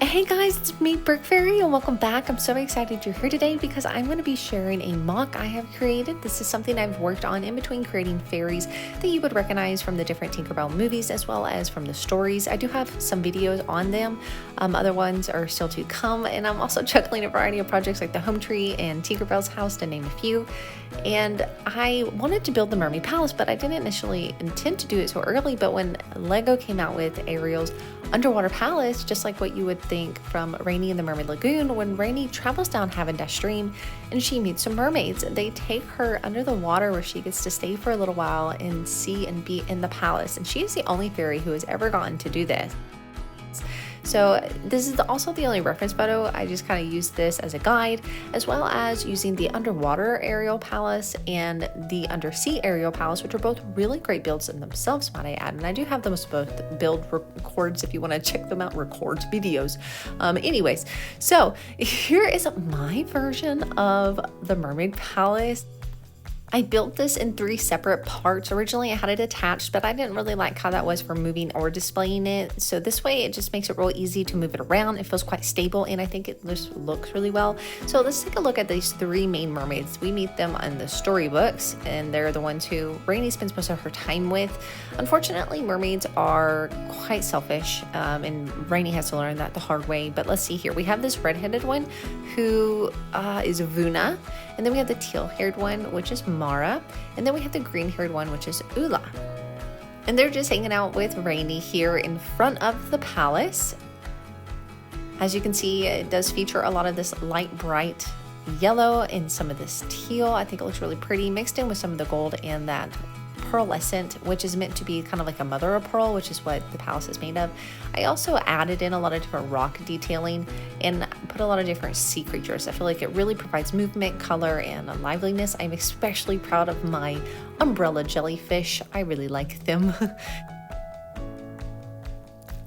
Hey guys, it's me, Brick Fairy, and welcome back. I'm so excited you're here today because I'm going to be sharing a MOC I have created. This is something I've worked on in between creating fairies that you would recognize from the different Tinkerbell movies as well as from the stories. I do have some videos on them. Other ones are still to come, and I'm also juggling a variety of projects like the Home Tree and Tinkerbell's House, to name a few. And I wanted to build the Mermaid Palace, but I didn't initially intend to do it so early. But when Lego came out with Ariel's underwater palace, just like what you would think from Rani in the Mermaid Lagoon, when Rani travels down Havin Stream and she meets some mermaids, they take her under the water where she gets to stay for a little while and see and be in the palace. And she is the only fairy who has ever gotten to do this. So this is also the only reference photo. I just kind of used this as a guide, as well as using the underwater Ariel Palace and the Undersea Ariel Palace, which are both really great builds in themselves, might I add. And I do have them as both build records if you want to check them out, records videos. Anyways, so here is my version of the Mermaid Palace. I built this in 3 separate parts. Originally I had it attached, but I didn't really like how that was for moving or displaying it. So this way it just makes it real easy to move it around. It feels quite stable, and I think it just looks really well. So let's take a look at these 3 main mermaids. We meet them in the storybooks, and they're the ones who Rani spends most of her time with. Unfortunately, mermaids are quite selfish, and Rani has to learn that the hard way. But let's see here. We have this red-headed one who is Vuna, and then we have the teal-haired one, which is Mara, and then we have the green-haired one, which is Ula. And they're just hanging out with Rani here in front of the palace. As you can see, it does feature a lot of this light, bright yellow and some of this teal. I think it looks really pretty, mixed in with some of the gold and that pearlescent, which is meant to be kind of like a mother of pearl, which is what the palace is made of. I also added in a lot of different rock detailing and put a lot of different sea creatures. I feel like it really provides movement, color, and liveliness. I'm especially proud of my umbrella jellyfish. I really like them.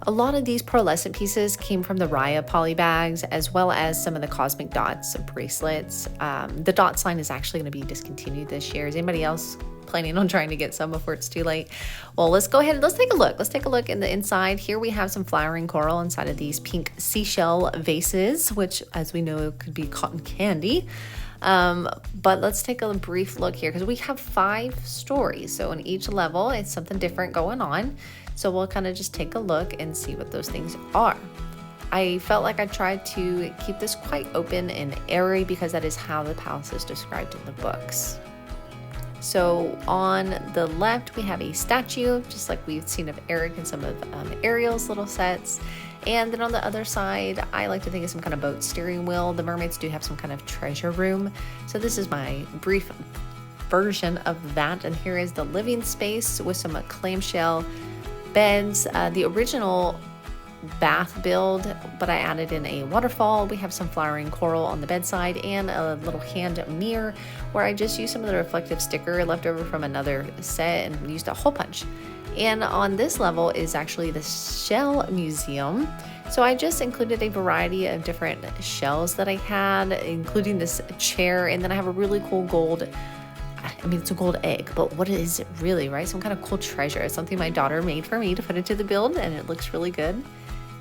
A lot of these pearlescent pieces came from the Raya poly bags, as well as some of the cosmic dots bracelets. The dot sign is actually going to be discontinued this year. Is anybody else planning on trying to get some before it's too late? Well, let's go ahead and let's take a look. Let's take a look in the inside. Here we have some flowering coral inside of these pink seashell vases, which, as we know, could be cotton candy. But let's take a brief look here because we have 5 stories. So in each level, it's something different going on. So we'll kind of just take a look and see what those things are. I felt like I tried to keep this quite open and airy because that is how the palace is described in the books. So on the left, we have a statue, just like we've seen of Eric and some of Ariel's little sets. And then on the other side, I like to think of some kind of boat steering wheel. The mermaids do have some kind of treasure room. So this is my brief version of that. And here is the living space with some clamshell beds. The original bath build, but I added in a waterfall. We have some flowering coral on the bedside and a little hand mirror where I just used some of the reflective sticker left over from another set and used a hole punch. And on this level is actually the shell museum. So I just included a variety of different shells that I had, including this chair, and then I have a really cool gold, I mean, it's a gold egg, but what is it really, right? Some kind of cool treasure. It's something my daughter made for me to put into the build, and it looks really good.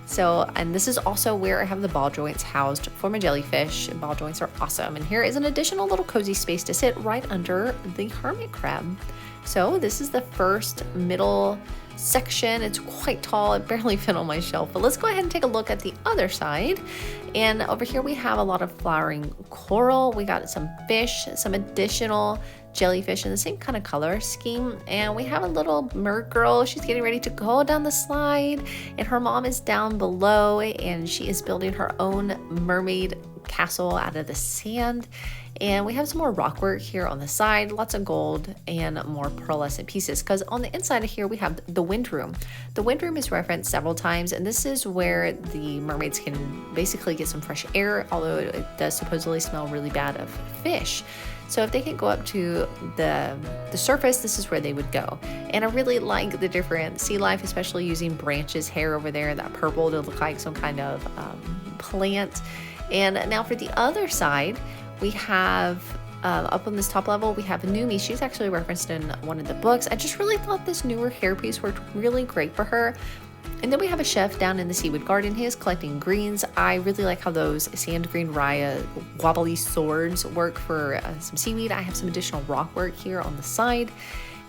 So, and this is also where I have the ball joints housed for my jellyfish. Ball joints are awesome. And here is an additional little cozy space to sit right under the hermit crab. So this is the first middle section. It's quite tall. It barely fit on my shelf, but let's go ahead and take a look at the other side. And over here we have a lot of flowering coral. We got some fish, some additional jellyfish in the same kind of color scheme, and we have a little mer girl. She's getting ready to go down the slide, and her mom is down below, and she is building her own mermaid castle out of the sand. And we have some more rock work here on the side, lots of gold and more pearlescent pieces, because on the inside of here we have the wind room. The wind room is referenced several times, and this is where the mermaids can basically get some fresh air, although it does supposedly smell really bad of fish. So if they can go up to the surface, this is where they would go. And I really like the different sea life, especially using branches, hair over there, that purple to look like some kind of plant. And now for the other side, we have up on this top level, we have Numi. She's actually referenced in one of the books. I just really thought this newer hairpiece worked really great for her. And then we have a chef down in the Seawood Garden. He is collecting greens. I really like how those sand green raya wobbly swords work for some seaweed. I have some additional rock work here on the side.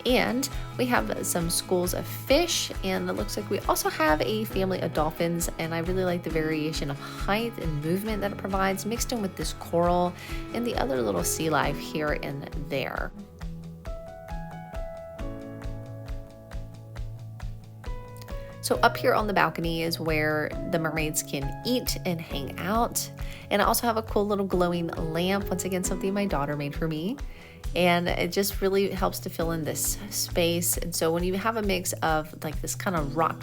And we have some schools of fish, and it looks like we also have a family of dolphins, and I really like the variation of height and movement that it provides, mixed in with this coral and the other little sea life here and there. So up here on the balcony is where the mermaids can eat and hang out. And I also have a cool little glowing lamp, once again something my daughter made for me. And it just really helps to fill in this space. And so when you have a mix of like this kind of rock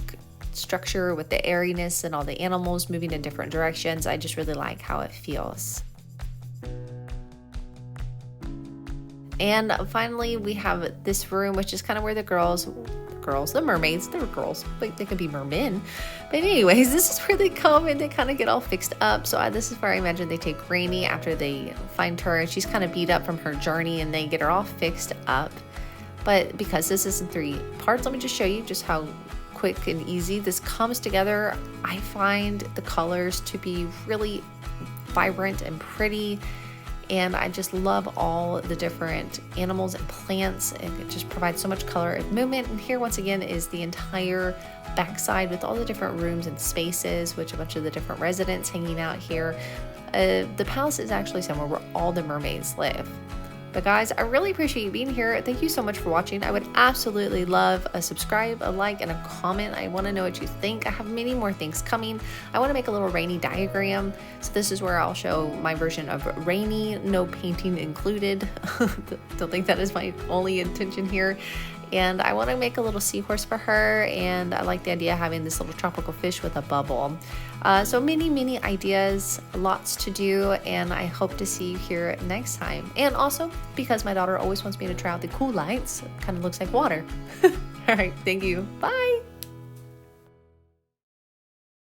structure with the airiness and all the animals moving in different directions, I just really like how it feels. And finally, we have this room, which is kind of where the mermaids, they're girls, but they could be mermen. But anyways, this is where they come and they kind of get all fixed up. So this is where I imagine they take Rani after they find her, and she's kind of beat up from her journey, and they get her all fixed up. But because this is in 3 parts, let me just show you just how quick and easy this comes together. I find the colors to be really vibrant and pretty. And I just love all the different animals and plants, and it just provides so much color and movement. And here once again is the entire backside with all the different rooms and spaces, which a bunch of the different residents hanging out here. The palace is actually somewhere where all the mermaids live. But guys, I really appreciate you being here. Thank you so much for watching. I would absolutely love a subscribe, a like, and a comment. I want to know what you think. I have many more things coming. I want to make a little Rani diagram. So this is where I'll show my version of Rani, no painting included. Don't think that is my only intention here. And I want to make a little seahorse for her, and I like the idea of having this little tropical fish with a bubble. So many ideas, lots to do, and I hope to see you here next time. And also, because my daughter always wants me to try out the cool lights, it kind of looks like water. All right, thank you. Bye.